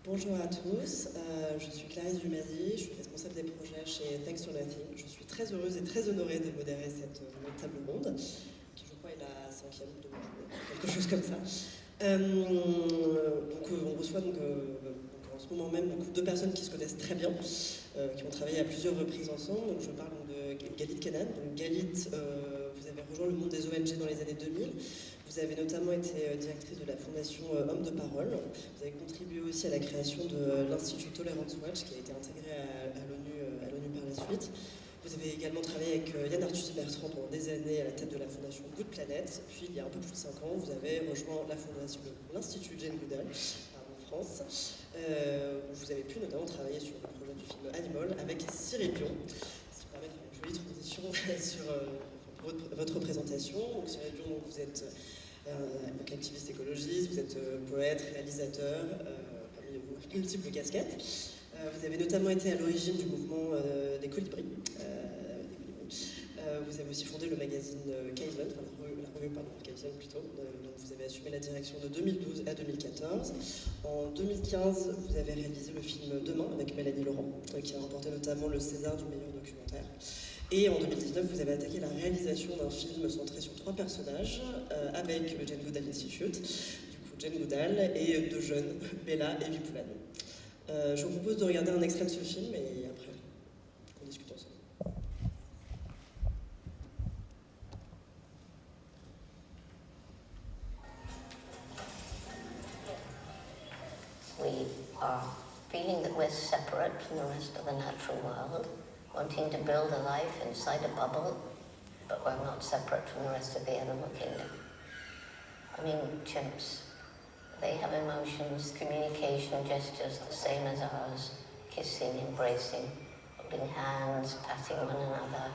Bonjour à tous, je suis Clarisse Dumazy, je suis responsable des projets chez Thanks for Nothing. Je suis très heureuse et très honorée de modérer cette table ronde, qui je crois est la 5e de mon jour, quelque chose comme ça. On reçoit en ce moment même deux personnes qui se connaissent très bien, qui ont travaillé à plusieurs reprises ensemble. Donc je parle de Galit Kenan. Donc Galit, vous avez rejoint le monde des ONG dans les années 2000. Vous avez notamment été directrice de la fondation Hommes de Parole. Vous avez contribué aussi à la création de l'Institut Tolerance Watch, qui a été intégré à l'ONU par la suite. Vous avez également travaillé avec Yann Arthus Bertrand pendant des années à la tête de la fondation Good Planet. Puis, il y a un peu plus de 5 ans, vous avez rejoint l'Institut Jane Goodall en France. Vous avez pu notamment travailler sur le projet du film Animal avec Cyril Dion, ce qui permet de faire une jolie transition sur votre présentation. Donc, Cyril Dion, vous êtes activiste écologiste, vous êtes poète, réalisateur, parmi vos multiples casquettes. Vous avez notamment été à l'origine du mouvement des colibris. Vous avez aussi fondé le magazine Kaizen, enfin la revue Kaizen plutôt, dont vous avez assumé la direction de 2012 à 2014. En 2015, vous avez réalisé le film Demain avec Mélanie Laurent, qui a remporté notamment le César du meilleur documentaire. Et en 2019, vous avez attaqué la réalisation d'un film centré sur 3 personnages avec le Jane Goodall Institute, du coup Jane Goodall et 2 jeunes, Bella et Vipoulane. Je vous propose de regarder un extrait de ce film et après qu'on discute ensemble. We are feeling that we're separate from the rest of the natural world, wanting to build a life inside a bubble, but we're not separate from the rest of the animal kingdom. I mean, chimps, they have emotions, communication gestures the same as ours, kissing, embracing, holding hands, patting one another,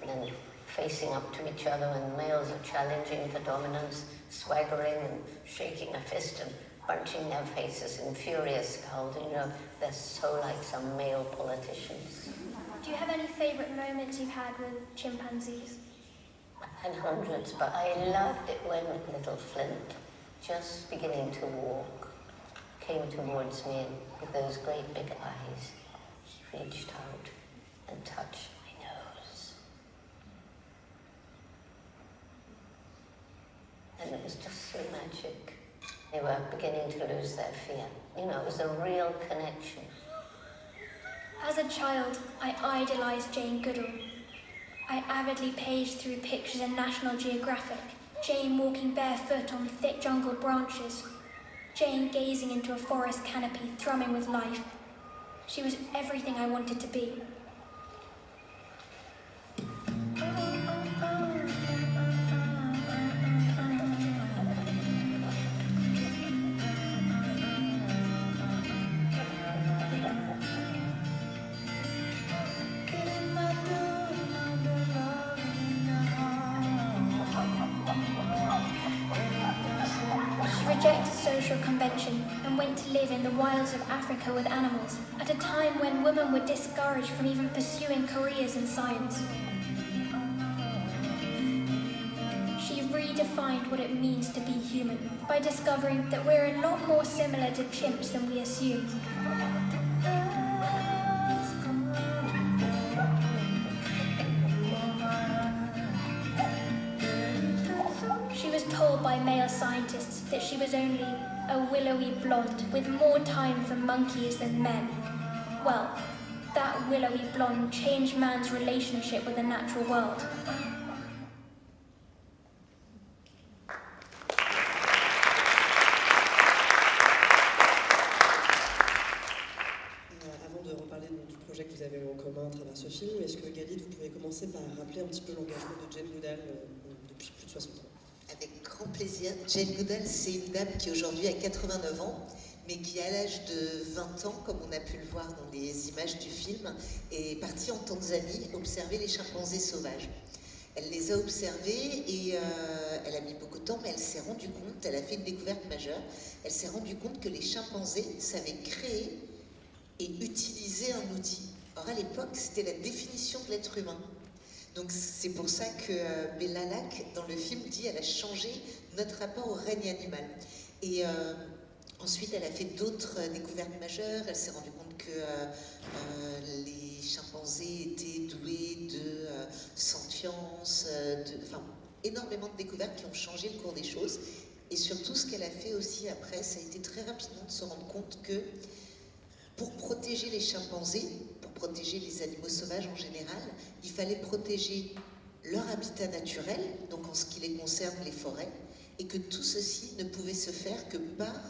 and then facing up to each other when males are challenging for dominance, swaggering and shaking a fist and bunching their faces in furious skulls. You know, they're so like some male politicians. Do you have any favourite moments you've had with chimpanzees? I've had hundreds, but I loved it when little Flint, just beginning to walk, came towards me and with those great big eyes, he reached out and touched my nose. And it was just so magic. They were beginning to lose their fear. You know, it was a real connection. As a child, I idolised Jane Goodall. I avidly paged through pictures in National Geographic. Jane walking barefoot on thick jungle branches. Jane gazing into a forest canopy, thrumming with life. She was everything I wanted to be. Convention and went to live in the wilds of Africa with animals at a time when women were discouraged from even pursuing careers in science. She redefined what it means to be human by discovering that we're a lot more similar to chimps than we assume. She was told by male scientists that she was only a willowy blonde with more time for monkeys than men. Well, that willowy blonde changed man's relationship with the natural world. Avant de reparler du projet que vous avez en commun à travers ce film, est-ce que Galit, vous pouvez commencer par rappeler un petit peu l'engagement de Jane Goodall depuis plus de 60 ans? Avec grand plaisir. Jane Goodall, c'est une dame qui aujourd'hui a 89 ans, mais qui à l'âge de 20 ans, comme on a pu le voir dans les images du film, est partie en Tanzanie observer les chimpanzés sauvages. Elle les a observés et elle a mis beaucoup de temps, mais elle s'est rendue compte, elle a fait une découverte majeure, elle s'est rendue compte que les chimpanzés savaient créer et utiliser un outil. Or à l'époque, c'était la définition de l'être humain. Donc c'est pour ça que Bella Lack, dans le film, dit qu'elle a changé notre rapport au règne animal. Et Ensuite, elle a fait d'autres découvertes majeures. Elle s'est rendue compte que les chimpanzés étaient doués de sentience, enfin, énormément de découvertes qui ont changé le cours des choses. Et surtout, ce qu'elle a fait aussi après, ça a été très rapidement de se rendre compte que pour protéger les chimpanzés, pour protéger les animaux sauvages en général, il fallait protéger leur habitat naturel, donc en ce qui les concerne, les forêts, et que tout ceci ne pouvait se faire que par,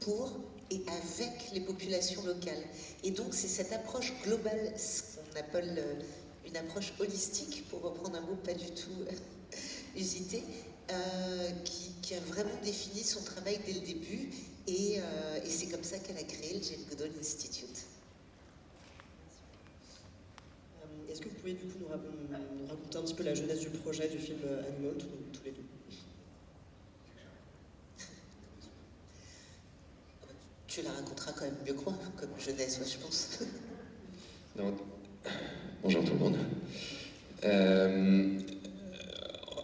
pour et avec les populations locales. Et donc c'est cette approche globale, ce qu'on appelle une approche holistique, pour reprendre un mot pas du tout usité, qui a vraiment défini son travail dès le début, et c'est comme ça qu'elle a créé le Jane Goodall Institute. Est-ce que vous pouvez du coup nous raconter un petit peu la jeunesse du projet du film Animal, tous les deux? Tu la raconteras quand même mieux que moi, comme jeunesse, je pense. Non. Bonjour tout le monde.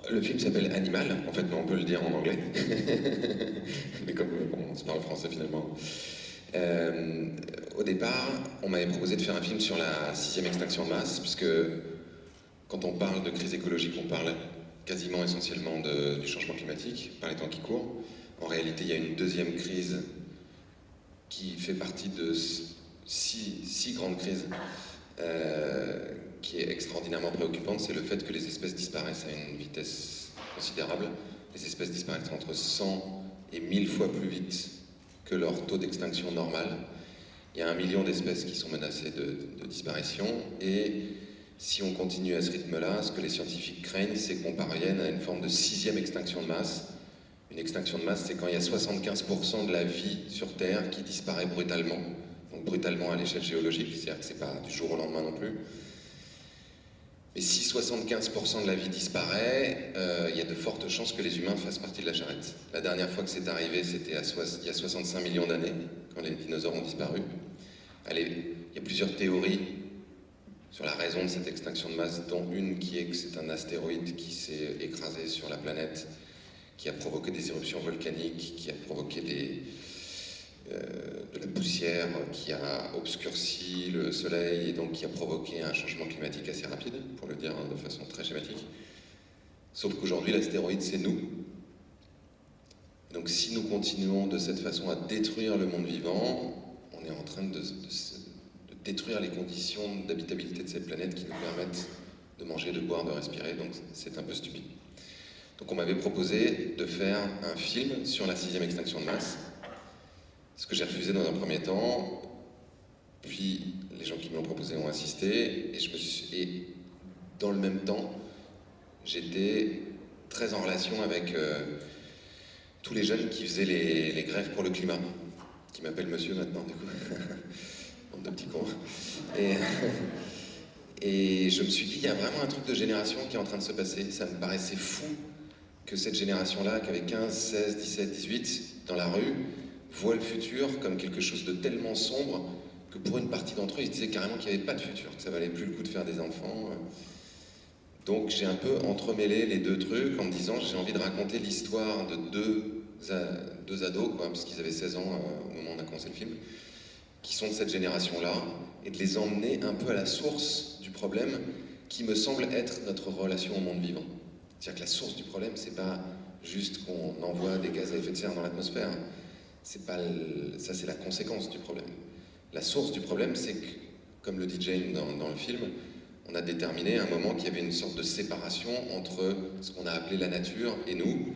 Le film s'appelle Animal, en fait, mais on peut le dire en anglais. Mais comme on se parle français finalement. Au départ, on m'avait proposé de faire un film sur la 6e extinction de masse, puisque quand on parle de crise écologique, on parle quasiment essentiellement du changement climatique, par les temps qui courent. En réalité, il y a une deuxième crise qui fait partie de six grandes crises qui est extraordinairement préoccupante, c'est le fait que les espèces disparaissent à une vitesse considérable. Les espèces disparaissent entre 100 et 1000 fois plus vite que leur taux d'extinction normal. Il y a 1 million d'espèces qui sont menacées de disparition, et si on continue à ce rythme-là, ce que les scientifiques craignent, c'est qu'on parvienne à une forme de 6e extinction de masse. Une extinction de masse, c'est quand il y a 75% de la vie sur Terre qui disparaît brutalement. Donc brutalement à l'échelle géologique, c'est-à-dire que c'est pas du jour au lendemain non plus. Mais si 75% de la vie disparaît, il y a de fortes chances que les humains fassent partie de la charrette. La dernière fois que c'est arrivé, c'était il y a 65 millions d'années, quand les dinosaures ont disparu. Il y a plusieurs théories sur la raison de cette extinction de masse, dont une qui est que c'est un astéroïde qui s'est écrasé sur la planète, qui a provoqué des éruptions volcaniques, qui a provoqué de la poussière, qui a obscurci le soleil et donc qui a provoqué un changement climatique assez rapide, pour le dire de façon très schématique. Sauf qu'aujourd'hui, l'astéroïde, c'est nous. Donc si nous continuons de cette façon à détruire le monde vivant, on est en train de détruire les conditions d'habitabilité de cette planète qui nous permettent de manger, de boire, de respirer, donc c'est un peu stupide. Donc on m'avait proposé de faire un film sur la 6e extinction de masse, ce que j'ai refusé dans un premier temps, puis les gens qui me l'ont proposé ont insisté, et dans le même temps, j'étais très en relation avec tous les jeunes qui faisaient les grèves pour le climat, qui m'appellent monsieur maintenant, du coup, bande de petits cons. Et je me suis dit, il y a vraiment un truc de génération qui est en train de se passer. Ça me paraissait fou que cette génération-là, qui avait 15, 16, 17, 18, dans la rue, voit le futur comme quelque chose de tellement sombre que pour une partie d'entre eux, ils disaient carrément qu'il n'y avait pas de futur, que ça valait plus le coup de faire des enfants. Donc j'ai un peu entremêlé les deux trucs en me disant j'ai envie de raconter l'histoire de deux ados, quoi, parce qu'ils avaient 16 ans au moment où on a commencé le film, qui sont de cette génération-là, et de les emmener un peu à la source du problème qui me semble être notre relation au monde vivant. C'est-à-dire que la source du problème, c'est pas juste qu'on envoie des gaz à effet de serre dans l'atmosphère. C'est pas ça, c'est la conséquence du problème. La source du problème, c'est que, comme le dit Jane dans le film, on a déterminé à un moment qu'il y avait une sorte de séparation entre ce qu'on a appelé la nature et nous,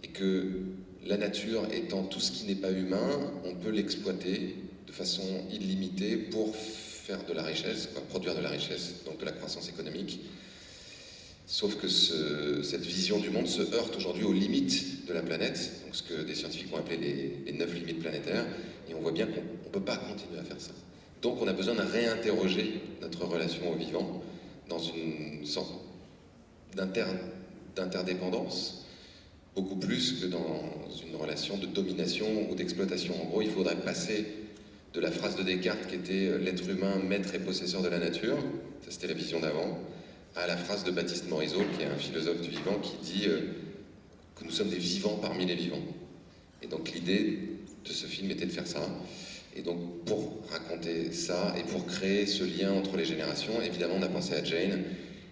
et que la nature étant tout ce qui n'est pas humain, on peut l'exploiter de façon illimitée pour faire de la richesse, quoi, produire de la richesse, donc de la croissance économique. Sauf que cette vision du monde se heurte aujourd'hui aux limites de la planète, donc ce que des scientifiques ont appelé les 9 limites planétaires, et on voit bien qu'on ne peut pas continuer à faire ça. Donc on a besoin de réinterroger notre relation au vivant dans une sorte d'interdépendance, beaucoup plus que dans une relation de domination ou d'exploitation. En gros, il faudrait passer de la phrase de Descartes qui était « l'être humain, maître et possesseur de la nature », ça c'était la vision d'avant, à la phrase de Baptiste Morisot, qui est un philosophe du vivant, qui dit que nous sommes des vivants parmi les vivants. Et donc l'idée de ce film était de faire ça. Et donc, pour raconter ça et pour créer ce lien entre les générations, évidemment, on a pensé à Jane,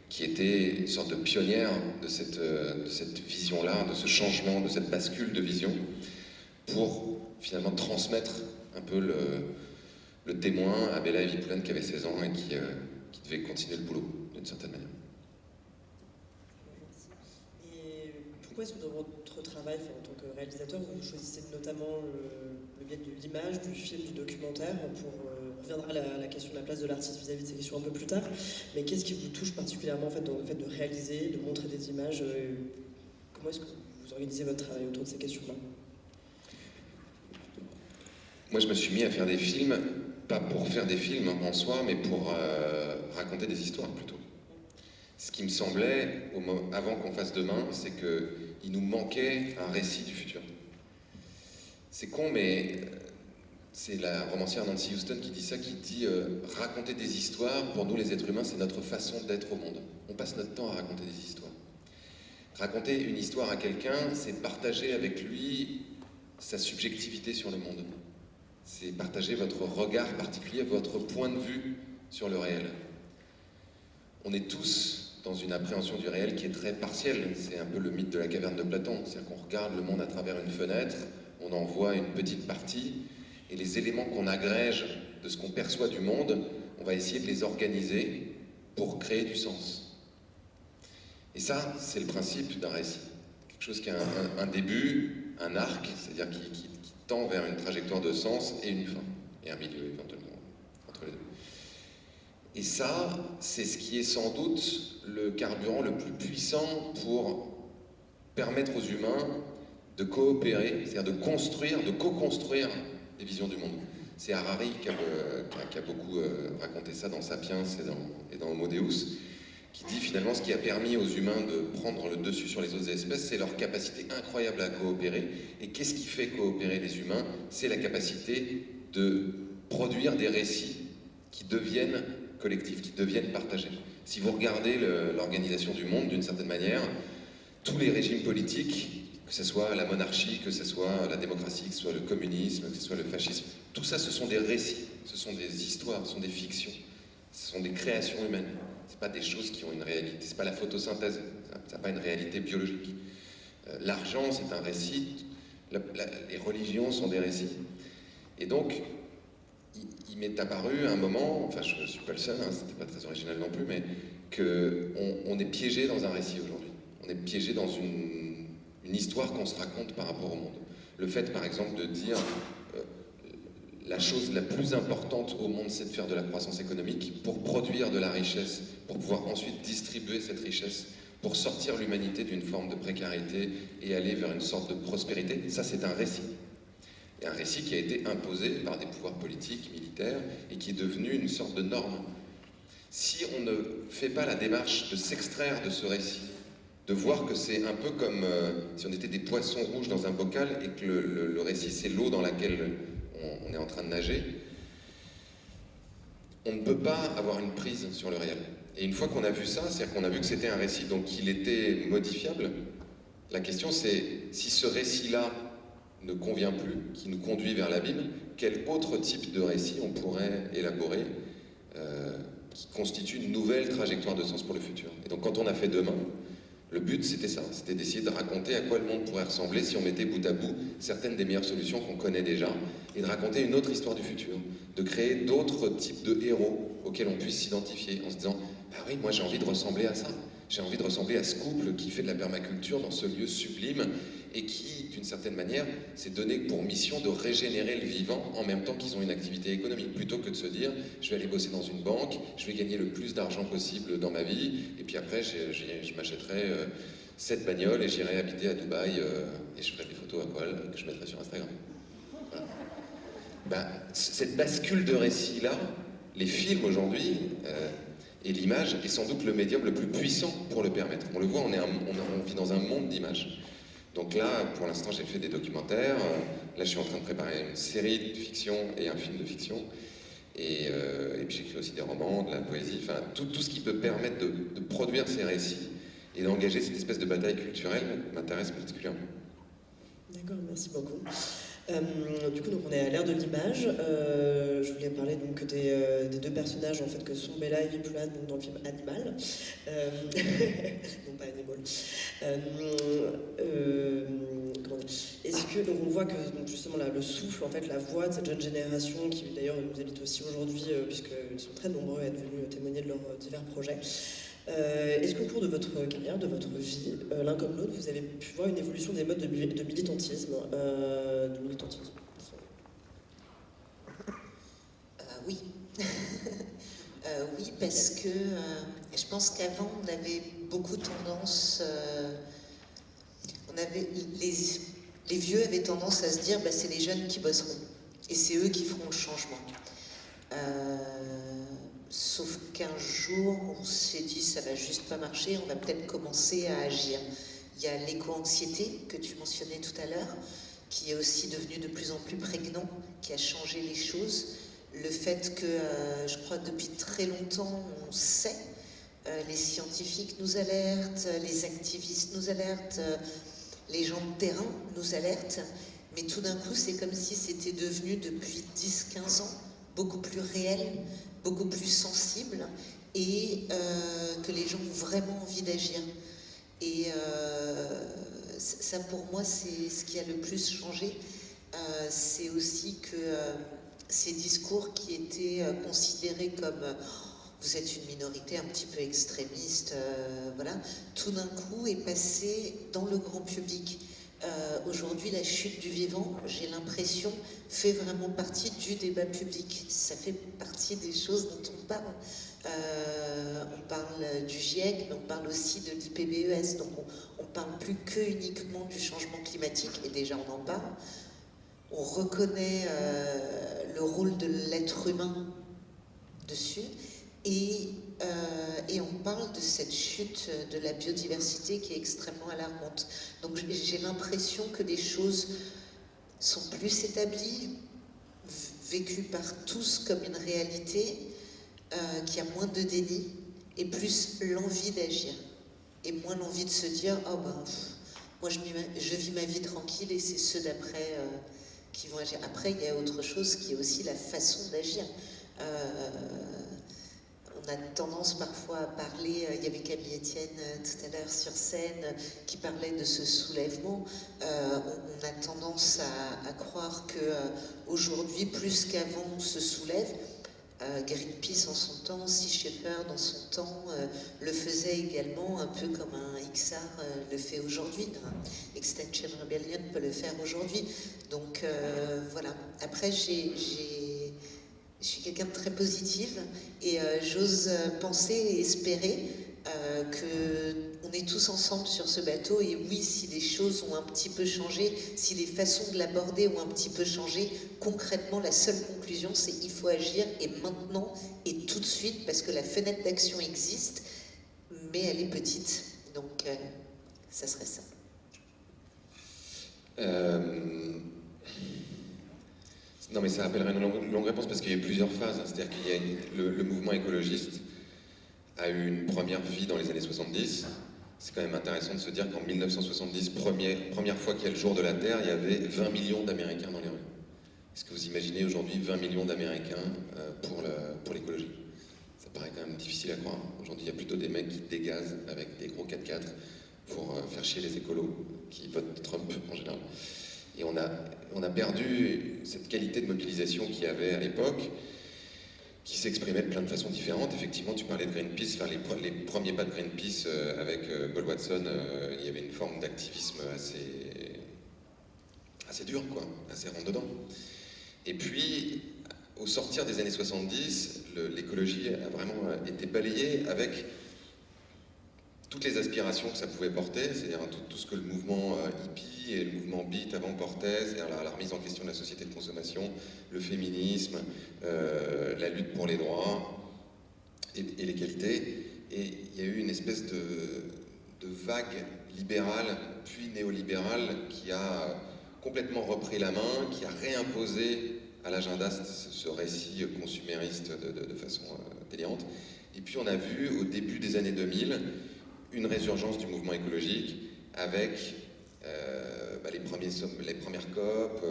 qui était une sorte de pionnière de cette vision-là, de ce changement, de cette bascule de vision, pour finalement transmettre un peu le témoin à Bella Evie-Poulain, qui avait 16 ans et qui devait continuer le boulot, d'une certaine manière. Et pourquoi est-ce que dans votre travail, en tant que réalisateur, vous choisissez notamment le biais de l'image, du film, du documentaire, on reviendra à la question de la place de l'artiste vis-à-vis de ces questions un peu plus tard, mais qu'est-ce qui vous touche particulièrement en fait, dans le fait de réaliser, de montrer des images comment est-ce que vous organisez votre travail autour de ces questions-là? Moi, je me suis mis à faire des films, pas pour faire des films en soi, mais pour raconter des histoires plutôt. Ce qui me semblait, avant qu'on fasse Demain, c'est qu'il nous manquait un récit du futur. C'est con, mais c'est la romancière Nancy Houston qui dit ça, qui dit raconter des histoires, pour nous les êtres humains, c'est notre façon d'être au monde. On passe notre temps à raconter des histoires. Raconter une histoire à quelqu'un, c'est partager avec lui sa subjectivité sur le monde. C'est partager votre regard particulier, votre point de vue sur le réel. On est tous dans une appréhension du réel qui est très partielle. C'est un peu le mythe de la caverne de Platon. C'est-à-dire qu'on regarde le monde à travers une fenêtre, on en voit une petite partie, et les éléments qu'on agrège de ce qu'on perçoit du monde, on va essayer de les organiser pour créer du sens. Et ça, c'est le principe d'un récit. Quelque chose qui a un début, un arc, c'est-à-dire qui tend vers une trajectoire de sens et une fin, et un milieu éventuellement entre les deux. Et ça, c'est ce qui est sans doute le carburant le plus puissant pour permettre aux humains de coopérer, c'est-à-dire de construire, de co-construire des visions du monde. C'est Harari qui a beaucoup raconté ça dans Sapiens et dans Homo Deus, qui dit finalement ce qui a permis aux humains de prendre le dessus sur les autres espèces, c'est leur capacité incroyable à coopérer. Et qu'est-ce qui fait coopérer les humains? C'est la capacité de produire des récits qui deviennent collectifs, qui deviennent partagés. Si vous regardez l'organisation du monde, d'une certaine manière, tous les régimes politiques, que ce soit la monarchie, que ce soit la démocratie, que ce soit le communisme, que ce soit le fascisme, tout ça, ce sont des récits, ce sont des histoires, ce sont des fictions, ce sont des créations humaines. Ce pas des choses qui ont une réalité, c'est pas la photosynthèse, ça n'a pas une réalité biologique. L'argent, c'est un récit, les religions sont des récits. Et donc, il m'est apparu un moment, enfin je ne suis pas le seul, hein, c'était pas très original non plus, mais qu'on est piégé dans un récit aujourd'hui. On est piégé dans une histoire qu'on se raconte par rapport au monde. Le fait, par exemple, de dire la chose la plus importante au monde, c'est de faire de la croissance économique pour produire de la richesse, pour pouvoir ensuite distribuer cette richesse, pour sortir l'humanité d'une forme de précarité et aller vers une sorte de prospérité. Ça, c'est un récit. Et un récit qui a été imposé par des pouvoirs politiques, militaires, et qui est devenu une sorte de norme. Si on ne fait pas la démarche de s'extraire de ce récit, de voir que c'est un peu comme si on était des poissons rouges dans un bocal et que le récit, c'est l'eau dans laquelle on est en train de nager, on ne peut pas avoir une prise sur le réel. Et une fois qu'on a vu ça, c'est-à-dire qu'on a vu que c'était un récit, donc qu'il était modifiable, la question c'est, si ce récit-là ne convient plus, qui nous conduit vers l'abîme, quel autre type de récit on pourrait élaborer qui constitue une nouvelle trajectoire de sens pour le futur. Et donc quand on a fait Demain, le but c'était ça, c'était d'essayer de raconter à quoi le monde pourrait ressembler si on mettait bout à bout certaines des meilleures solutions qu'on connaît déjà, et de raconter une autre histoire du futur, de créer d'autres types de héros auxquels on puisse s'identifier, en se disant « Ah oui, moi j'ai envie de ressembler à ça, j'ai envie de ressembler à ce couple qui fait de la permaculture dans ce lieu sublime, et qui, d'une certaine manière, s'est donné pour mission de régénérer le vivant en même temps qu'ils ont une activité économique, plutôt que de se dire je vais aller bosser dans une banque, je vais gagner le plus d'argent possible dans ma vie, et puis après je m'achèterai 7 bagnoles et j'irai habiter à Dubaï et je ferai des photos à poil que je mettrai sur Instagram. Voilà. Ben, cette bascule de récit-là, les films aujourd'hui, et l'image est sans doute le médium le plus puissant pour le permettre. On le voit, on vit dans un monde d'images. Donc là, pour l'instant, j'ai fait des documentaires. Là, je suis en train de préparer une série de fiction et un film de fiction. Et puis j'écris aussi des romans, de la poésie, enfin tout ce qui peut permettre de produire ces récits et d'engager cette espèce de bataille culturelle m'intéresse particulièrement. D'accord, merci beaucoup. Du coup, donc, on est à l'ère de l'image. Je voulais parler donc des deux personnages en fait que sont Bella et Vipula donc dans le film Animal, non pas Animal. Comment dire, est-ce que donc on voit que donc, justement là, le souffle en fait, la voix de cette jeune génération qui d'ailleurs nous habite aussi aujourd'hui puisqu'ils sont très nombreux à être venus témoigner de leurs divers projets. Est-ce qu'au cours de votre carrière, de votre vie, l'un comme l'autre, vous avez pu voir une évolution des modes de militantisme, Oui. Oui, parce que je pense qu'avant, on avait beaucoup tendance... les vieux avaient tendance à se dire, bah, c'est les jeunes qui bosseront. Et c'est eux qui feront le changement. Sauf qu'un jour, on s'est dit, ça va juste pas marcher, on va peut-être commencer à agir. Il y a l'éco-anxiété que tu mentionnais tout à l'heure, qui est aussi devenu de plus en plus prégnant, qui a changé les choses. Le fait que, je crois, depuis très longtemps, on sait, les scientifiques nous alertent, les activistes nous alertent, les gens de terrain nous alertent, mais tout d'un coup, c'est comme si c'était devenu, depuis 10-15 ans, beaucoup plus réel, beaucoup plus sensible, et que les gens ont vraiment envie d'agir. Et ça, pour moi, c'est ce qui a le plus changé. C'est aussi que ces discours qui étaient considérés comme vous êtes une minorité un petit peu extrémiste, voilà, tout d'un coup est passé dans le grand public. Aujourd'hui, la chute du vivant, j'ai l'impression, fait vraiment partie du débat public. Ça fait partie des choses dont on parle. On parle du GIEC, mais on parle aussi de l'IPBES. Donc on parle plus que uniquement du changement climatique, et déjà on en parle. On reconnaît le rôle de l'être humain dessus, et on parle de cette chute de la biodiversité qui est extrêmement alarmante. Donc j'ai l'impression que les choses sont plus établies, vécues par tous comme une réalité, qu'il y a moins de déni, et plus l'envie d'agir, et moins l'envie de se dire « Oh ben, moi je vis ma vie tranquille et c'est ceux d'après qui vont agir ». Après, il y a autre chose qui est aussi la façon d'agir. On a tendance parfois à parler, il y avait Camille Etienne tout à l'heure sur scène qui parlait de ce soulèvement. On a tendance à croire qu'aujourd'hui, plus qu'avant, on se soulève. Greenpeace en son temps, Sea Shepherd dans son temps le faisait également, un peu comme un XR le fait aujourd'hui. Extinction Rebellion peut le faire aujourd'hui. Donc voilà. Après, je suis quelqu'un de très positive, et j'ose penser et espérer qu'on est tous ensemble sur ce bateau. Et oui, si les choses ont un petit peu changé, si les façons de l'aborder ont un petit peu changé, concrètement, la seule conclusion, c'est qu'il faut agir, et maintenant, et tout de suite, parce que la fenêtre d'action existe, mais elle est petite. Donc, ça serait ça. Non, mais ça appellerait une longue réponse parce qu'il y a eu plusieurs phases. C'est-à-dire qu'il y a le mouvement écologiste a eu une première vie dans les années 70. C'est quand même intéressant de se dire qu'en 1970, première fois qu'il y a le jour de la Terre, il y avait 20 millions d'Américains dans les rues. Est-ce que vous imaginez aujourd'hui 20 millions d'Américains pour l'écologie? Ça paraît quand même difficile à croire. Aujourd'hui, il y a plutôt des mecs qui dégazent avec des gros 4x4 pour faire chier les écolos qui votent Trump en général. Et on a perdu cette qualité de mobilisation qu'il y avait à l'époque, qui s'exprimait de plein de façons différentes. Effectivement, tu parlais de Greenpeace, enfin, les premiers pas de Greenpeace avec Paul Watson, il y avait une forme d'activisme assez dur, quoi, assez rentre-dedans. Et puis, au sortir des années 70, l'écologie a vraiment été balayée avec toutes les aspirations que ça pouvait porter, c'est-à-dire tout ce que le mouvement hippie et le mouvement beat avant portait, c'est-à-dire la remise en question de la société de consommation, le féminisme, la lutte pour les droits et l'égalité. Et il y a eu une espèce de vague libérale, puis néolibérale, qui a complètement repris la main, qui a réimposé à l'agenda ce récit consumériste de façon délirante. Et puis on a vu, au début des années 2000, une résurgence du mouvement écologique avec les premières COP,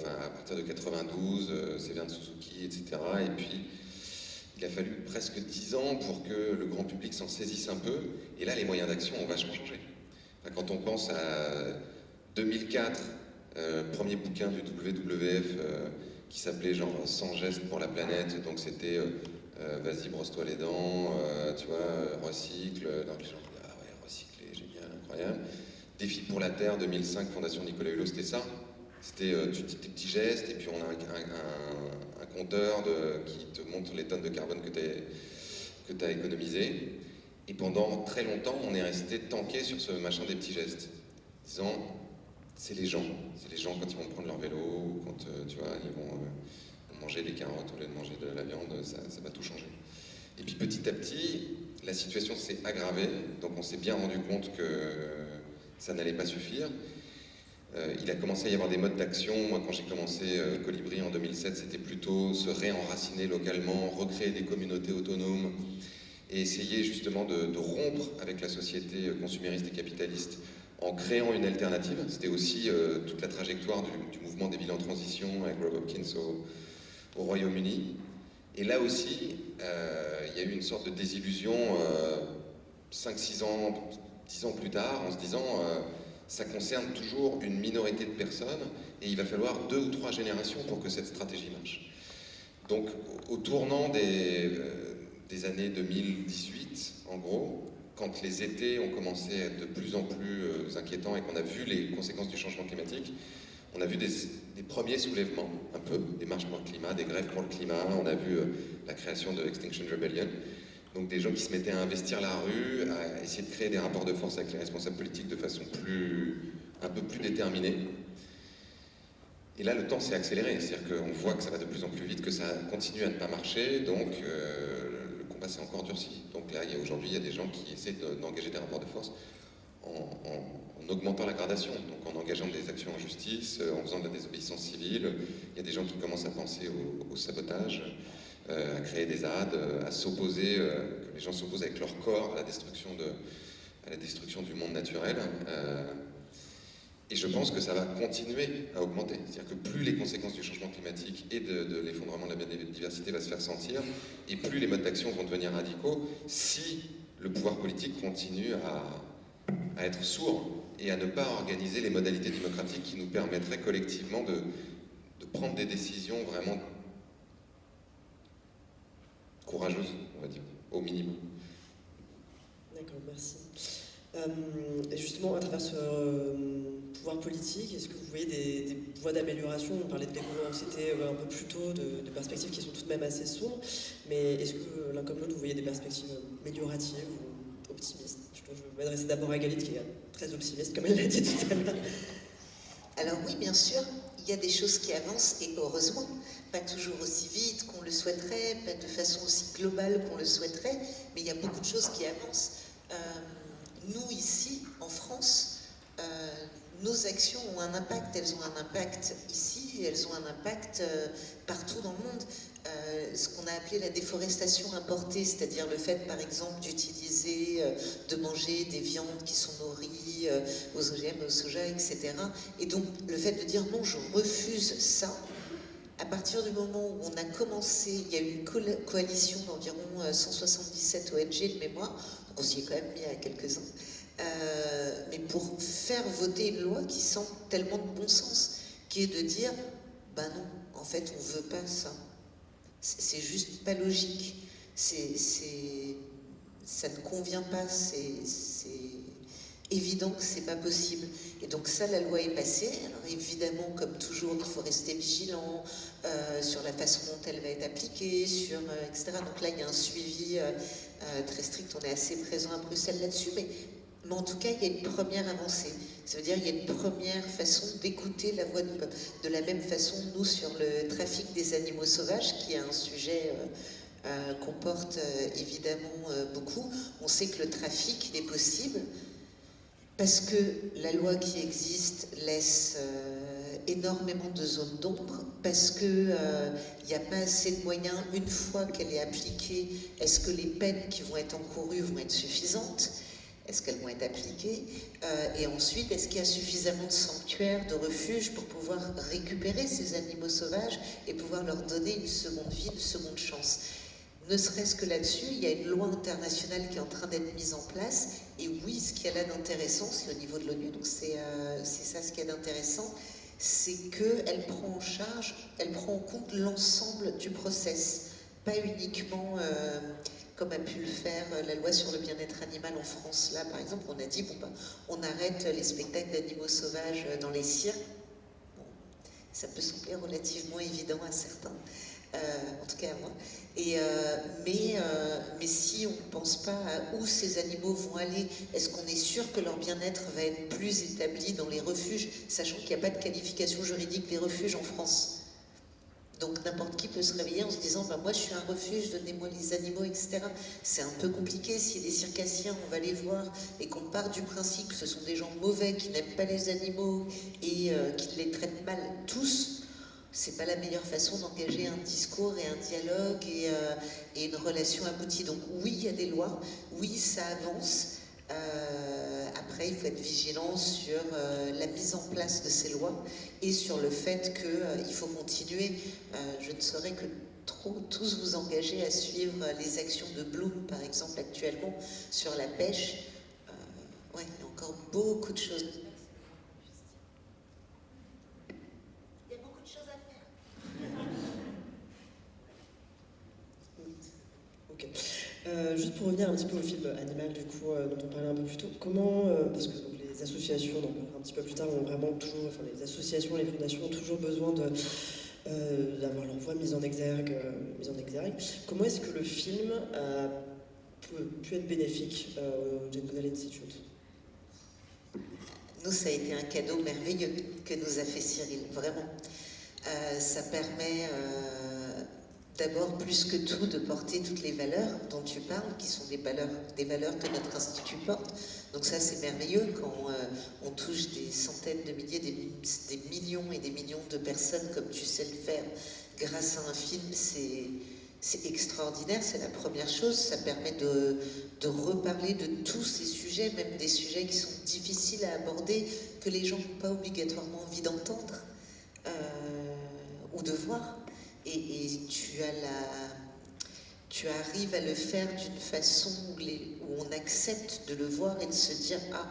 à partir de 92, c'est bien de Suzuki, etc. Et puis, il a fallu presque 10 ans pour que le grand public s'en saisisse un peu. Et là, les moyens d'action ont vachement changé. Enfin, quand on pense à 2004, premier bouquin du WWF qui s'appelait genre 100 gestes pour la planète, donc c'était vas-y, brosse-toi les dents, tu vois, recycle. Donc les gens disaient, ah ouais, recycler, génial, incroyable. Défi pour la Terre 2005, Fondation Nicolas Hulot, c'était ça. C'était tu dis tes petits gestes et puis on a un compteur qui te montre les tonnes de carbone que tu as économisé. Et pendant très longtemps, on est resté tanké sur ce machin des petits gestes, disant c'est les gens quand ils vont prendre leur vélo ou quand tu vois, ils vont manger des carottes au lieu de manger de la viande, ça va tout changer. Et puis petit à petit, la situation s'est aggravée, donc on s'est bien rendu compte que ça n'allait pas suffire. Il a commencé à y avoir des modes d'action. Moi, quand j'ai commencé Colibri en 2007, c'était plutôt se réenraciner localement, recréer des communautés autonomes et essayer justement de rompre avec la société consumériste et capitaliste en créant une alternative. C'était aussi toute la trajectoire du mouvement des villes en transition avec Rob Hopkins au Royaume-Uni. Et là aussi, il y a eu une sorte de désillusion 5-6 ans, 10 ans plus tard, en se disant ça concerne toujours une minorité de personnes et il va falloir 2 ou 3 générations pour que cette stratégie marche. Donc au tournant des années 2018, en gros, quand les étés ont commencé à être de plus en plus inquiétants et qu'on a vu les conséquences du changement climatique, on a vu des premiers soulèvements, un peu, des marches pour le climat, des grèves pour le climat, on a vu la création de Extinction Rebellion, donc des gens qui se mettaient à investir la rue, à essayer de créer des rapports de force avec les responsables politiques de façon un peu plus déterminée. Et là, le temps s'est accéléré, c'est-à-dire qu'on voit que ça va de plus en plus vite, que ça continue à ne pas marcher, donc le combat s'est encore durci. Donc là, aujourd'hui, il y a des gens qui essaient d'engager des rapports de force en augmentant la gradation, donc en engageant des actions en justice, en faisant de la désobéissance civile. Il y a des gens qui commencent à penser au sabotage, à créer des ZAD, à s'opposer, que les gens s'opposent avec leur corps à la destruction du monde naturel. Et je pense que ça va continuer à augmenter. C'est-à-dire que plus les conséquences du changement climatique et de l'effondrement de la biodiversité va se faire sentir, et plus les modes d'action vont devenir radicaux, si le pouvoir politique continue à être sourd et à ne pas organiser les modalités démocratiques qui nous permettraient collectivement de prendre des décisions vraiment courageuses, on va dire, au minimum. D'accord, merci. Et justement, à travers ce pouvoir politique, est-ce que vous voyez des voies d'amélioration? On parlait de l'éco-anxiété un peu plus tôt, de perspectives qui sont tout de même assez sombres, mais est-ce que l'un comme l'autre, vous voyez des perspectives amélioratives ou optimistes? Je vais m'adresser d'abord à Galit, qui est très optimiste, comme elle l'a dit tout à l'heure. Alors oui, bien sûr, il y a des choses qui avancent, et heureusement, pas toujours aussi vite qu'on le souhaiterait, pas de façon aussi globale qu'on le souhaiterait, mais il y a beaucoup de choses qui avancent. Nous, ici, en France, nos actions ont un impact. Elles ont un impact ici, elles ont un impact partout dans le monde. Ce qu'on a appelé la déforestation importée, c'est-à-dire le fait, par exemple, d'utiliser, de manger des viandes qui sont nourries aux OGM, au soja, etc. Et donc, le fait de dire non, je refuse ça, à partir du moment où on a commencé, il y a eu une coalition d'environ 177 ONG de mémoire, donc on s'y est quand même mis à quelques-uns, mais pour faire voter une loi qui semble tellement de bon sens, qui est de dire, ben non, en fait, on veut pas ça. C'est juste pas logique. Ça ne convient pas, c'est évident que c'est pas possible. Et donc ça, la loi est passée. Alors évidemment, comme toujours, il faut rester vigilant sur la façon dont elle va être appliquée, etc. Donc là, il y a un suivi très strict. On est assez présent à Bruxelles là-dessus, mais en tout cas, il y a une première avancée. Ça veut dire qu'il y a une première façon d'écouter la voix du peuple. De la même façon, nous, sur le trafic des animaux sauvages, qui est un sujet qu'on porte évidemment beaucoup, on sait que le trafic est possible parce que la loi qui existe laisse énormément de zones d'ombre, parce qu'il n'y a pas assez de moyens. Une fois qu'elle est appliquée, est-ce que les peines qui vont être encourues vont être suffisantes ? Est-ce qu'elles vont être appliquées? Et ensuite, est-ce qu'il y a suffisamment de sanctuaires, de refuges pour pouvoir récupérer ces animaux sauvages et pouvoir leur donner une seconde vie, une seconde chance? Ne serait-ce que là-dessus, il y a une loi internationale qui est en train d'être mise en place. Et oui, ce qu'il y a là d'intéressant, c'est au niveau de l'ONU, donc c'est ça ce qu'il y a d'intéressant, c'est qu'elle prend en charge, elle prend en compte l'ensemble du process, pas uniquement comme a pu le faire la loi sur le bien-être animal en France. Là, par exemple, on a dit, bon, bah, on arrête les spectacles d'animaux sauvages dans les cirques. Bon, ça peut sembler relativement évident à certains. En tout cas à moi. Mais si on ne pense pas à où ces animaux vont aller, est-ce qu'on est sûr que leur bien-être va être plus établi dans les refuges, sachant qu'il n'y a pas de qualification juridique des refuges en France? Donc n'importe qui peut se réveiller en se disant bah, moi je suis un refuge, donnez-moi les animaux, etc. C'est un peu compliqué. Si des circassiens, on va les voir et qu'on part du principe que ce sont des gens mauvais qui n'aiment pas les animaux et qui les traitent mal tous, c'est pas la meilleure façon d'engager un discours et un dialogue et une relation aboutie. Donc oui, il y a des lois, oui, ça avance. Après, il faut être vigilant sur la mise en place de ces lois et sur le fait qu'il faut continuer. Je ne saurais que trop tous vous engager à suivre les actions de Bloom, par exemple, actuellement, sur la pêche. Ouais, il y a encore beaucoup de choses. Il y a beaucoup de choses à faire. Ok. Juste pour revenir un petit peu au film Animal, du coup, dont on parlait un peu plus tôt, comment, parce que donc, les associations, on en parlera un petit peu plus tard, ont vraiment toujours, enfin les associations, les fondations ont toujours besoin d'avoir leur voix mise en exergue. Comment est-ce que le film a pu être bénéfique au Jane Goodall Institute? Nous, ça a été un cadeau merveilleux que nous a fait Cyril, vraiment. Ça permet d'abord, plus que tout, de porter toutes les valeurs dont tu parles, qui sont des valeurs que notre institut porte. Donc ça, c'est merveilleux quand on touche des centaines de milliers, des millions et des millions de personnes, comme tu sais le faire, grâce à un film. C'est extraordinaire, c'est la première chose. Ça permet de reparler de tous ces sujets, même des sujets qui sont difficiles à aborder, que les gens n'ont pas obligatoirement envie d'entendre ou de voir. Et tu arrives à le faire d'une façon où on accepte de le voir et de se dire « Ah,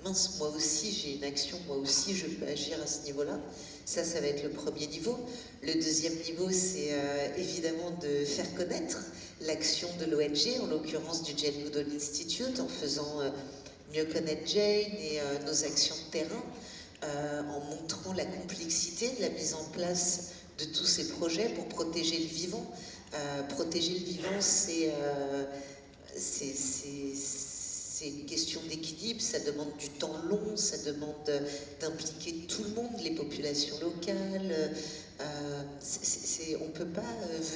mince, moi aussi j'ai une action, moi aussi je peux agir à ce niveau-là ». Ça va être le premier niveau. Le deuxième niveau, c'est évidemment de faire connaître l'action de l'ONG, en l'occurrence du Jane Goodall Institute, en faisant mieux connaître Jane et nos actions de terrain, en montrant la complexité de la mise en place de tous ces projets pour protéger le vivant. Protéger le vivant, c'est une question d'équilibre, ça demande du temps long, ça demande d'impliquer tout le monde, les populations locales. On ne peut pas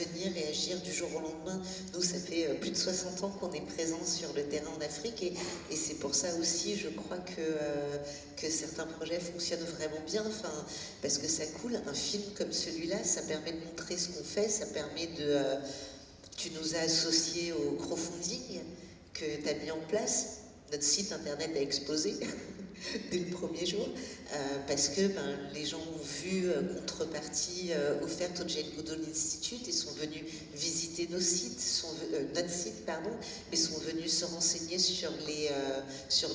venir et agir du jour au lendemain. Nous, ça fait plus de 60 ans qu'on est présents sur le terrain en Afrique et c'est pour ça aussi, je crois que certains projets fonctionnent vraiment bien, parce que ça coule. Un film comme celui-là, ça permet de montrer ce qu'on fait, ça permet de... Tu nous as associés au crowdfunding que tu as mis en place. Notre site internet a explosé dès le premier jour parce que les gens ont vu contrepartie offerte au Jane Goodall Institute et sont venus visiter notre site, mais sont venus se renseigner sur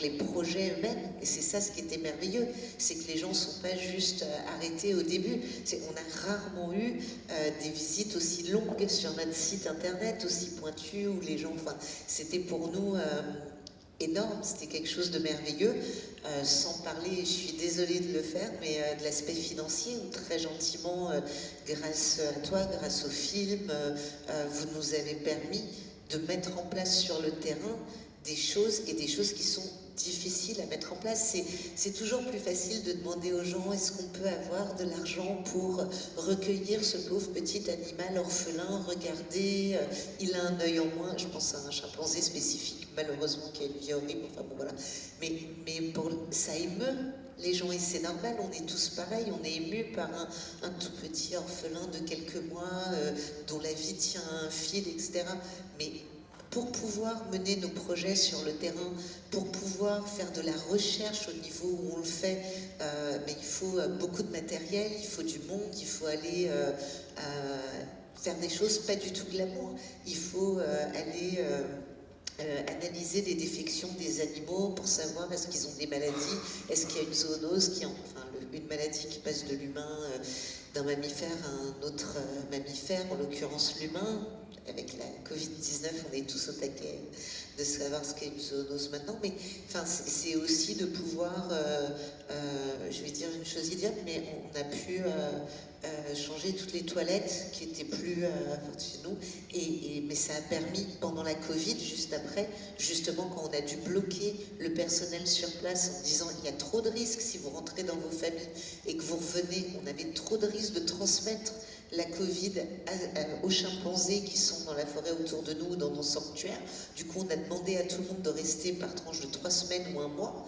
les projets eux-mêmes. Et c'est ça ce qui était merveilleux, c'est que les gens ne sont pas juste arrêtés au début. On a rarement eu des visites aussi longues sur notre site internet, aussi pointues, où les gens... c'était pour nous... énorme, c'était quelque chose de merveilleux, sans parler, je suis désolée de le faire, mais de l'aspect financier, où très gentiment, grâce à toi, grâce au film, vous nous avez permis de mettre en place sur le terrain des choses, et des choses qui sont difficiles à mettre en place. C'est toujours plus facile de demander aux gens, est-ce qu'on peut avoir de l'argent pour recueillir ce pauvre petit animal orphelin, regardez, il a un œil en moins, je pense à un chimpanzé spécifique, malheureusement, qui a une vie horrible, enfin bon voilà. Mais ça émeut les gens, et c'est normal, on est tous pareils, on est émus par un tout petit orphelin de quelques mois, dont la vie tient à un fil, etc. Mais pour pouvoir mener nos projets sur le terrain, pour pouvoir faire de la recherche au niveau où on le fait, mais il faut beaucoup de matériel, il faut du monde, il faut aller faire des choses pas du tout glamour. Il faut aller analyser les défections des animaux pour savoir est-ce qu'ils ont des maladies, est-ce qu'il y a une zoonose, une maladie qui passe de l'humain, d'un mammifère à un autre mammifère, en l'occurrence l'humain. Avec la Covid-19, on est tous au taquet de savoir ce qu'est une zoonose maintenant, mais enfin, c'est aussi de pouvoir, je vais dire une chose idiote, mais on a pu changer toutes les toilettes qui étaient plus chez nous, mais ça a permis, pendant la Covid, juste après, justement quand on a dû bloquer le personnel sur place en disant il y a trop de risques si vous rentrez dans vos familles et que vous revenez, on avait trop de risques de transmettre la Covid aux chimpanzés qui sont dans la forêt autour de nous, dans nos sanctuaires. Du coup, on a demandé à tout le monde de rester par tranche de 3 semaines ou 1 mois.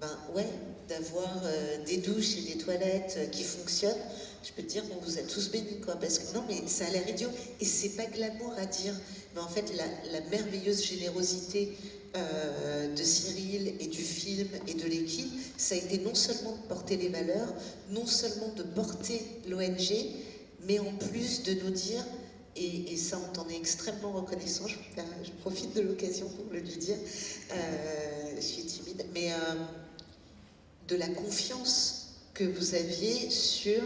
Ben ouais, d'avoir des douches et des toilettes qui fonctionnent, je peux te dire qu'on vous a tous bénis, quoi. Parce que non, mais ça a l'air idiot. Et c'est pas glamour à dire. Mais en fait, la merveilleuse générosité de Cyril et du film et de l'équipe, ça a été non seulement de porter les valeurs, non seulement de porter l'ONG, mais en plus de nous dire, et ça on t'en est extrêmement reconnaissant, je profite de l'occasion pour le lui dire, je suis timide, mais de la confiance que vous aviez sur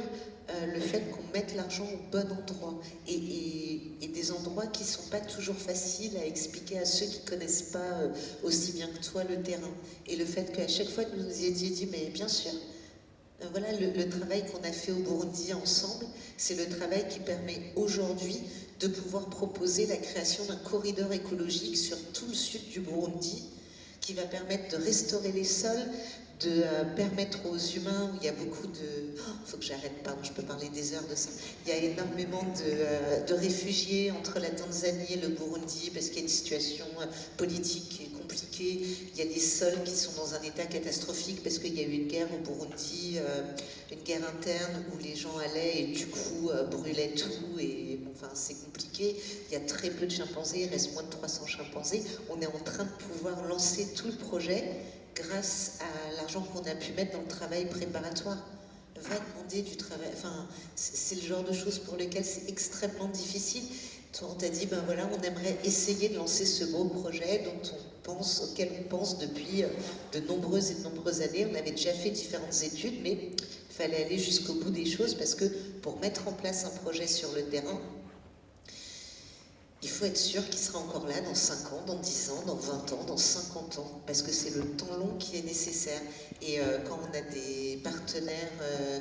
le fait qu'on mette l'argent au bon endroit, et des endroits qui ne sont pas toujours faciles à expliquer à ceux qui ne connaissent pas aussi bien que toi le terrain, et le fait qu'à chaque fois vous nous ayez dit, mais bien sûr, voilà, le travail qu'on a fait au Burundi ensemble, c'est le travail qui permet aujourd'hui de pouvoir proposer la création d'un corridor écologique sur tout le sud du Burundi, qui va permettre de restaurer les sols, de permettre aux humains, où il y a beaucoup de... faut que j'arrête, pardon, je peux parler des heures de ça. Il y a énormément de réfugiés entre la Tanzanie et le Burundi, parce qu'il y a une situation politique qui est compliquée. Il y a des sols qui sont dans un état catastrophique, parce qu'il y a eu une guerre au Burundi, une guerre interne, où les gens allaient et du coup brûlaient tout, et bon, enfin, c'est compliqué. Il y a très peu de chimpanzés, il reste moins de 300 chimpanzés. On est en train de pouvoir lancer tout le projet, grâce à l'argent qu'on a pu mettre dans le travail préparatoire. Va demander du travail, enfin, c'est le genre de choses pour lesquelles c'est extrêmement difficile. Toi, on t'a dit, ben voilà, on aimerait essayer de lancer ce beau projet auquel on pense depuis de nombreuses et de nombreuses années. On avait déjà fait différentes études, mais il fallait aller jusqu'au bout des choses, parce que pour mettre en place un projet sur le terrain, il faut être sûr qu'il sera encore là dans 5 ans, dans 10 ans, dans 20 ans, dans 50 ans, parce que c'est le temps long qui est nécessaire. Et quand on a des partenaires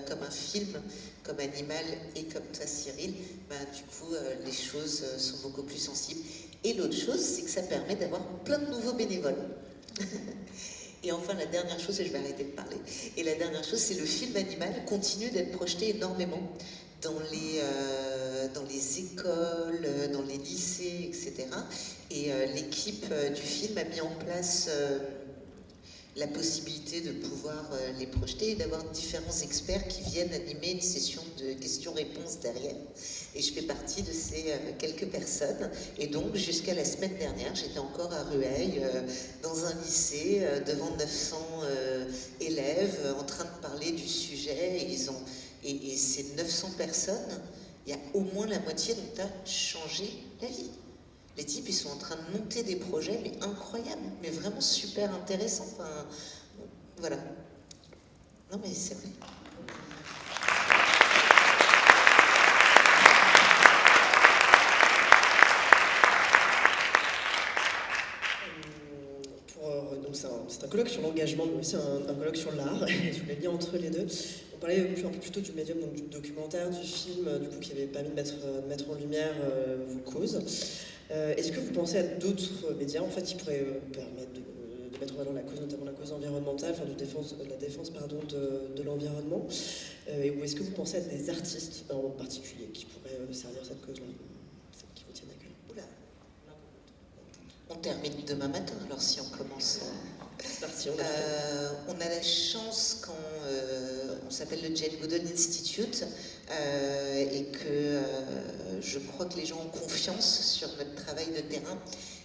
comme un film, comme Animal et comme toi Cyril, ben, du coup les choses sont beaucoup plus sensibles. Et l'autre chose, c'est que ça permet d'avoir plein de nouveaux bénévoles. Et enfin, la dernière chose, et je vais arrêter de parler, et la dernière chose, c'est le film Animal continue d'être projeté énormément dans les écoles, dans les lycées, etc. Et l'équipe du film a mis en place la possibilité de pouvoir les projeter et d'avoir différents experts qui viennent animer une session de questions-réponses derrière. Et je fais partie de ces quelques personnes. Et donc, jusqu'à la semaine dernière, j'étais encore à Rueil, dans un lycée, devant 900 élèves, en train de parler du sujet. Et ces 900 personnes, il y a au moins la moitié dont a changé la vie. Les types, ils sont en train de monter des projets, mais incroyables, mais vraiment super intéressants. Enfin, voilà. Non, mais c'est vrai. Donc c'est un colloque sur l'engagement, mais aussi un colloque sur l'art, et sur les liens entre les deux. On parlait un peu plus tôt du médium, donc du documentaire, du film, du coup, qui avait permis de mettre en lumière vos causes. Est-ce que vous pensez à d'autres médias en fait, qui pourraient permettre de mettre en valeur la cause, notamment la cause environnementale, enfin la défense de l'environnement, ou est-ce que vous pensez à des artistes en particulier qui pourraient servir cette cause-là, celle qui vous tiennent à cœur? Oula. On termine demain matin, alors si on commence... C'est parti, on a la chance quand on s'appelle le Jane Goodall Institute et que je crois que les gens ont confiance sur notre travail de terrain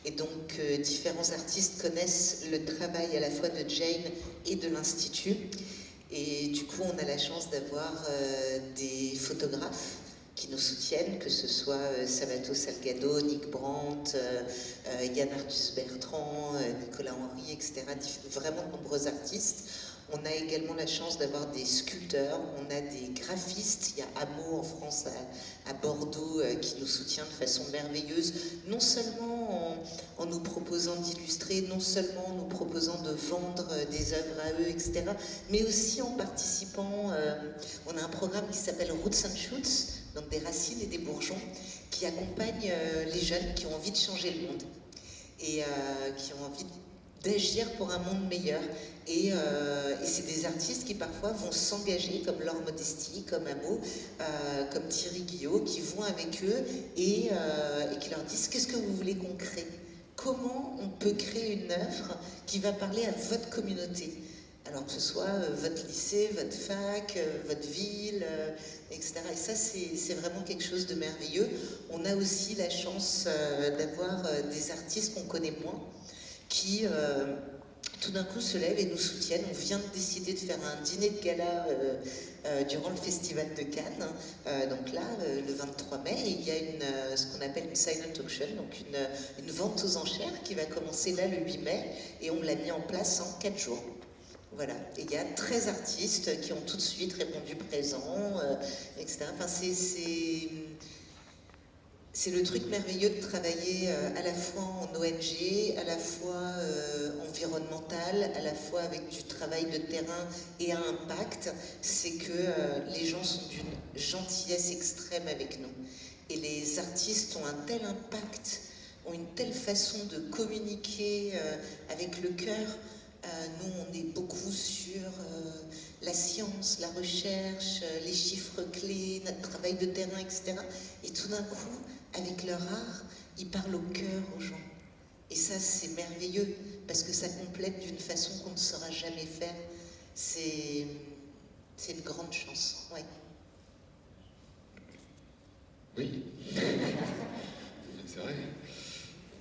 Et donc différents artistes connaissent le travail à la fois de Jane et de l'Institut. Et du coup, on a la chance d'avoir des photographes qui nous soutiennent, que ce soit Savato Salgado, Nick Brandt, Yann Arthus Bertrand, Nicolas Henry, etc. Vraiment de nombreux artistes. On a également la chance d'avoir des sculpteurs, on a des graphistes. Il y a Amo en France, à Bordeaux, qui nous soutient de façon merveilleuse, non seulement en nous proposant d'illustrer, non seulement en nous proposant de vendre des œuvres à eux, etc., mais aussi en participant. On a un programme qui s'appelle Roots and Shoots, donc des racines et des bourgeons, qui accompagne les jeunes qui ont envie de changer le monde et qui ont envie d'agir pour un monde meilleur. Et c'est des artistes qui parfois vont s'engager, comme Laure Modesty, comme Amo, comme Thierry Guillot, qui vont avec eux et qui leur disent: qu'est-ce que vous voulez qu'on crée? Comment on peut créer une œuvre qui va parler à votre communauté? Alors que ce soit votre lycée, votre fac, votre ville, etc. Et ça, c'est vraiment quelque chose de merveilleux. On a aussi la chance d'avoir des artistes qu'on connaît moins, qui tout d'un coup se lèvent et nous soutiennent. On vient de décider de faire un dîner de gala durant le festival de Cannes, donc là, le 23 mai, et il y a ce qu'on appelle une silent auction, donc une vente aux enchères qui va commencer là le 8 mai, et on l'a mis en place en 4 jours. Voilà, et il y a 13 artistes qui ont tout de suite répondu présent, etc. Enfin, c'est le truc merveilleux de travailler à la fois en ONG, à la fois environnemental, à la fois avec du travail de terrain et à impact. C'est que les gens sont d'une gentillesse extrême avec nous. Et les artistes ont un tel impact, ont une telle façon de communiquer avec le cœur. Nous, on est beaucoup sur la science, la recherche, les chiffres clés, notre travail de terrain, etc. Et tout d'un coup, avec leur art, ils parlent au cœur aux gens. Et ça, c'est merveilleux, parce que ça complète d'une façon qu'on ne saura jamais faire. C'est une grande chance, ouais. Oui, c'est vrai,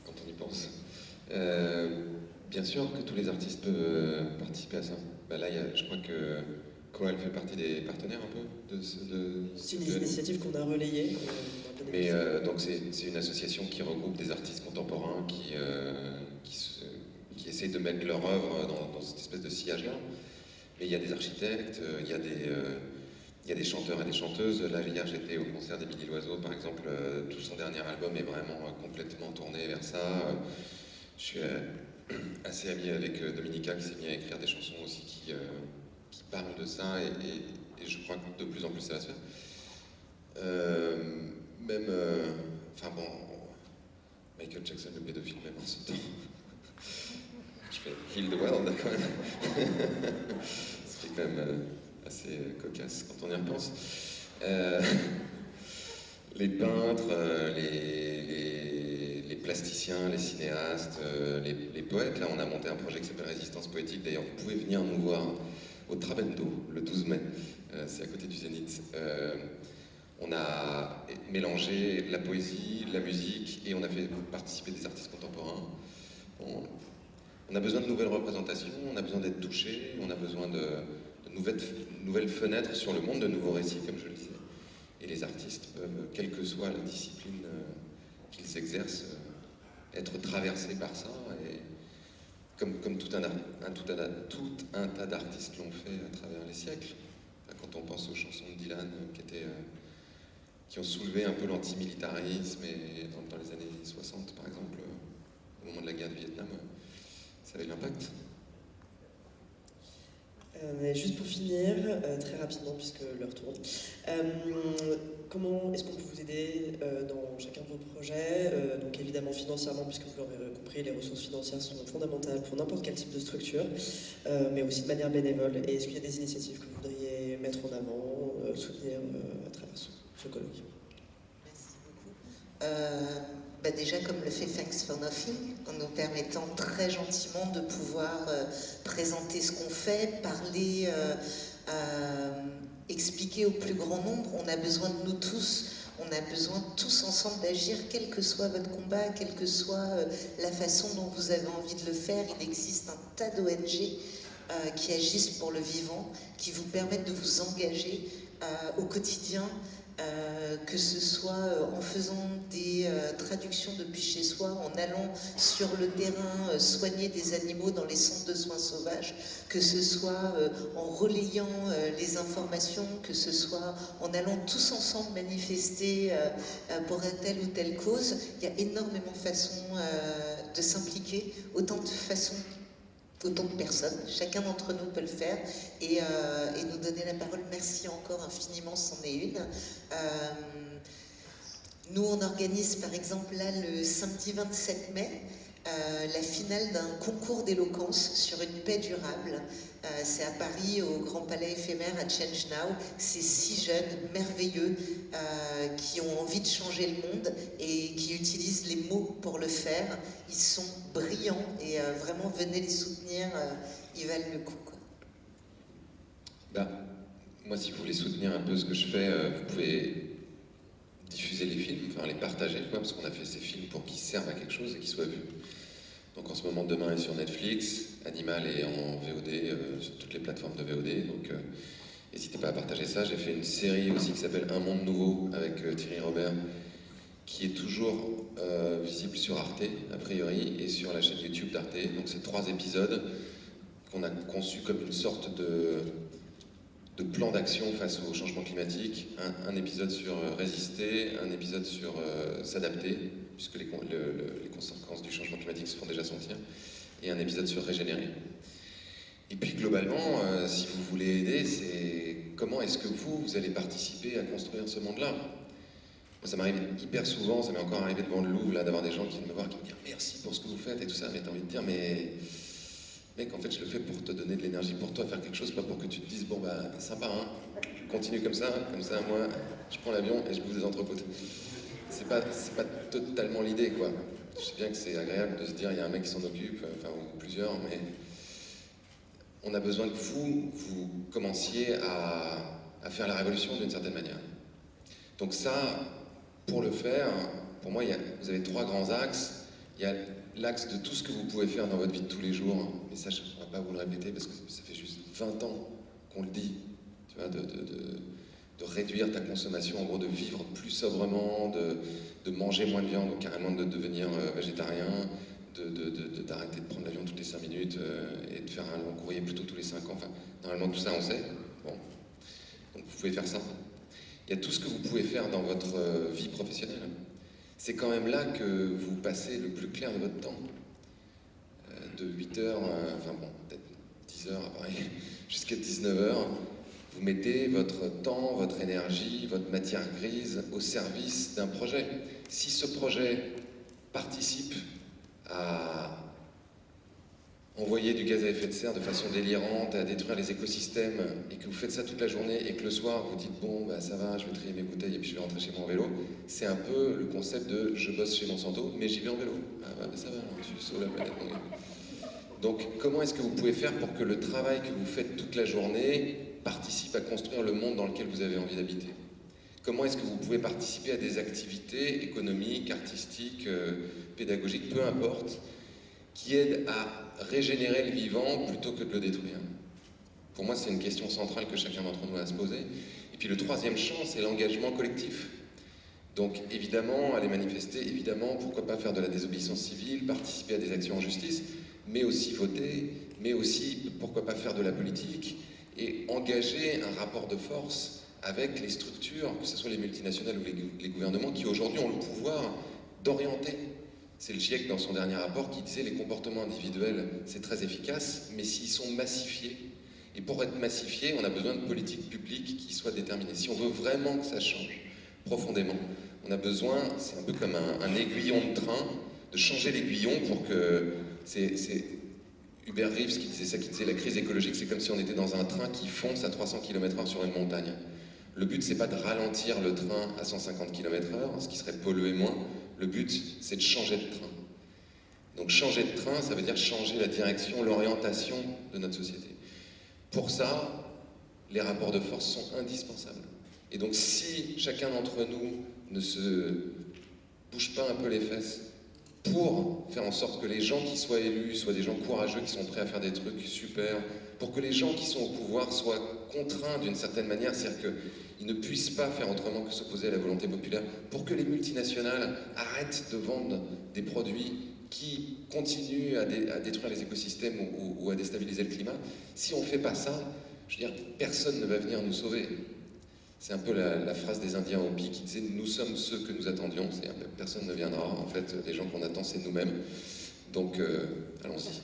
quand on y pense. Bien sûr que tous les artistes peuvent participer à ça. Bah là, je crois que Coal fait partie des partenaires un peu de C'est une initiative qu'on a relayée. Mais donc c'est une association qui regroupe des artistes contemporains qui essayent de mettre leur œuvre dans cette espèce de sillage-là. Mais il y a des architectes, il y a des chanteurs et des chanteuses. Là, hier, j'étais au concert d'Émilie Loiseau, par exemple. Tout son dernier album est vraiment complètement tourné vers ça. Je suis assez ami avec Dominica, qui s'est mis à écrire des chansons aussi qui parlent de ça, et je crois que de plus en plus ça va se faire. Même, enfin bon, Michael Jackson, le pédophile, même en ce temps. Je fais Heal the World, quand même. Ce qui est quand même assez cocasse quand on y repense. Les peintres, les plasticiens, les cinéastes, les poètes. Là, on a monté un projet qui s'appelle Résistance Poétique. D'ailleurs, vous pouvez venir nous voir au Trabendo le 12 mai. C'est à côté du Zénith. On a mélangé la poésie, la musique, et on a fait participer des artistes contemporains. On a besoin de nouvelles représentations, on a besoin d'être touchés, on a besoin de nouvelles fenêtres sur le monde, de nouveaux récits, comme je le disais. Et les artistes peuvent, quelle que soit la discipline qu'ils exercent, être traversés par ça, et comme tout un tas d'artistes l'ont fait à travers les siècles. Enfin, quand on pense aux chansons de Dylan qui ont soulevé un peu l'antimilitarisme, et dans les années 60 par exemple, au moment de la guerre du Vietnam, ça avait de l'impact. Juste pour finir, très rapidement puisque l'heure tourne, comment est-ce qu'on peut vous aider dans chacun de vos projets? Donc évidemment financièrement, puisque vous l'aurez compris, les ressources financières sont fondamentales pour n'importe quel type de structure, mais aussi de manière bénévole. Et est-ce qu'il y a des initiatives que vous voudriez mettre en avant, soutenir à travers ce colloque? Merci beaucoup. Déjà, comme le fait Thanks for Nothing, en nous permettant très gentiment de pouvoir présenter ce qu'on fait, parler, expliquer au plus grand nombre. On a besoin de nous tous. On on a besoin tous ensemble d'agir, quel que soit votre combat, quelle que soit la façon dont vous avez envie de le faire. Il existe un tas d'ONG qui agissent pour le vivant, qui vous permettent de vous engager au quotidien, que ce soit en faisant des traductions depuis chez soi, en allant sur le terrain soigner des animaux dans les centres de soins sauvages, que ce soit en relayant les informations, que ce soit en allant tous ensemble manifester pour telle ou telle cause. Il y a énormément de façons de s'impliquer, autant de façons, autant de personnes, chacun d'entre nous peut le faire et nous donner la parole. Merci encore infiniment, c'en est une. Nous, on organise par exemple là le samedi 27 mai la finale d'un concours d'éloquence sur une paix durable. C'est à Paris, au Grand Palais éphémère, à Change Now. C'est 6 jeunes merveilleux qui ont envie de changer le monde et qui utilisent les mots pour le faire. Ils sont brillants et vraiment venez les soutenir, ils valent le coup, quoi. Ben, moi, si vous voulez soutenir un peu ce que je fais, vous pouvez diffuser les films, enfin les partager, quoi, parce qu'on a fait ces films pour qu'ils servent à quelque chose et qu'ils soient vus. Donc en ce moment, Demain est sur Netflix, Animal est en VOD, sur toutes les plateformes de VOD, donc n'hésitez pas à partager ça. J'ai fait une série aussi qui s'appelle Un monde nouveau avec Thierry Robert, qui est toujours visible sur Arte, a priori, et sur la chaîne YouTube d'Arte. Donc c'est 3 épisodes qu'on a conçus comme une sorte de plan d'action face au changement climatique, un épisode sur résister, un épisode sur s'adapter, puisque les conséquences du changement climatique se font déjà sentir, et un épisode sur régénérer. Et puis globalement, si vous voulez aider, c'est comment est-ce que vous allez participer à construire ce monde-là. Moi, ça m'arrive hyper souvent, ça m'est encore arrivé devant le Louvre, là, d'avoir des gens qui viennent me voir, qui me disent « Merci pour ce que vous faites » et tout ça, mais t'as envie de dire « Mais... mec, en fait, je le fais pour te donner de l'énergie, pour toi, faire quelque chose, pas pour que tu te dises, bon, bah, sympa, hein, continue comme ça, moi, je prends l'avion et je bouffe des entrecôtes. » C'est pas totalement l'idée, quoi. Je sais bien que c'est agréable de se dire, il y a un mec qui s'en occupe, enfin, ou plusieurs, mais on a besoin que vous commenciez à faire la révolution d'une certaine manière. Donc ça, pour le faire, pour moi, vous avez 3 grands axes. Il y a l'axe de tout ce que vous pouvez faire dans votre vie de tous les jours, et ça je ne vais pas vous le répéter parce que ça fait juste 20 ans qu'on le dit, tu vois, de réduire ta consommation, en gros de vivre plus sobrement, de manger moins de viande, donc carrément de devenir végétarien, d'arrêter de prendre l'avion toutes les 5 minutes et de faire un long courrier plutôt tous les 5 ans, enfin normalement tout ça on sait, bon, donc vous pouvez faire ça. Il y a tout ce que vous pouvez faire dans votre vie professionnelle. C'est quand même là que vous passez le plus clair de votre temps. De 8h, enfin bon, peut-être 10h à Paris, jusqu'à 19h, vous mettez votre temps, votre énergie, votre matière grise au service d'un projet. Si ce projet participe à envoyer du gaz à effet de serre de façon délirante, à détruire les écosystèmes, et que vous faites ça toute la journée, et que le soir vous dites bon bah ça va, je vais trier mes bouteilles et puis je vais rentrer chez moi en vélo, c'est un peu le concept de je bosse chez Monsanto mais j'y vais en vélo. Ah bah ça va, je suis sur la planète. Donc comment est-ce que vous pouvez faire pour que le travail que vous faites toute la journée participe à construire le monde dans lequel vous avez envie d'habiter? Comment est-ce que vous pouvez participer à des activités économiques, artistiques, pédagogiques, peu importe, qui aident à régénérer le vivant plutôt que de le détruire? Pour moi, c'est une question centrale que chacun d'entre nous a à se poser. Et puis le 3e champ, c'est l'engagement collectif. Donc évidemment, aller manifester, évidemment, pourquoi pas faire de la désobéissance civile, participer à des actions en justice, mais aussi voter, mais aussi, pourquoi pas faire de la politique, et engager un rapport de force avec les structures, que ce soit les multinationales ou les gouvernements, qui aujourd'hui ont le pouvoir d'orienter. C'est le GIEC dans son dernier rapport qui disait les comportements individuels, c'est très efficace, mais s'ils sont massifiés, et pour être massifiés, on a besoin de politiques publiques qui soient déterminées. Si on veut vraiment que ça change profondément, on a besoin, c'est un peu comme un aiguillon de train, de changer l'aiguillon pour que... C'est Hubert Reeves qui disait ça, qui disait la crise écologique, c'est comme si on était dans un train qui fonce à 300 km/h sur une montagne. Le but, c'est pas de ralentir le train à 150 km/h, ce qui serait polluer moins. Le but, c'est de changer de train. Donc changer de train, ça veut dire changer la direction, l'orientation de notre société. Pour ça, les rapports de force sont indispensables. Et donc si chacun d'entre nous ne se bougent pas un peu les fesses pour faire en sorte que les gens qui soient élus soient des gens courageux, qui sont prêts à faire des trucs super, pour que les gens qui sont au pouvoir soient contraints d'une certaine manière, c'est-à-dire qu'ils ne puissent pas faire autrement que s'opposer à la volonté populaire, pour que les multinationales arrêtent de vendre des produits qui continuent à détruire les écosystèmes ou à déstabiliser le climat. Si on ne fait pas ça, je veux dire, personne ne va venir nous sauver. C'est un peu la phrase des Indiens Hopi qui disait « Nous sommes ceux que nous attendions ». Personne ne viendra. En fait, les gens qu'on attend, c'est nous-mêmes. Donc, allons-y.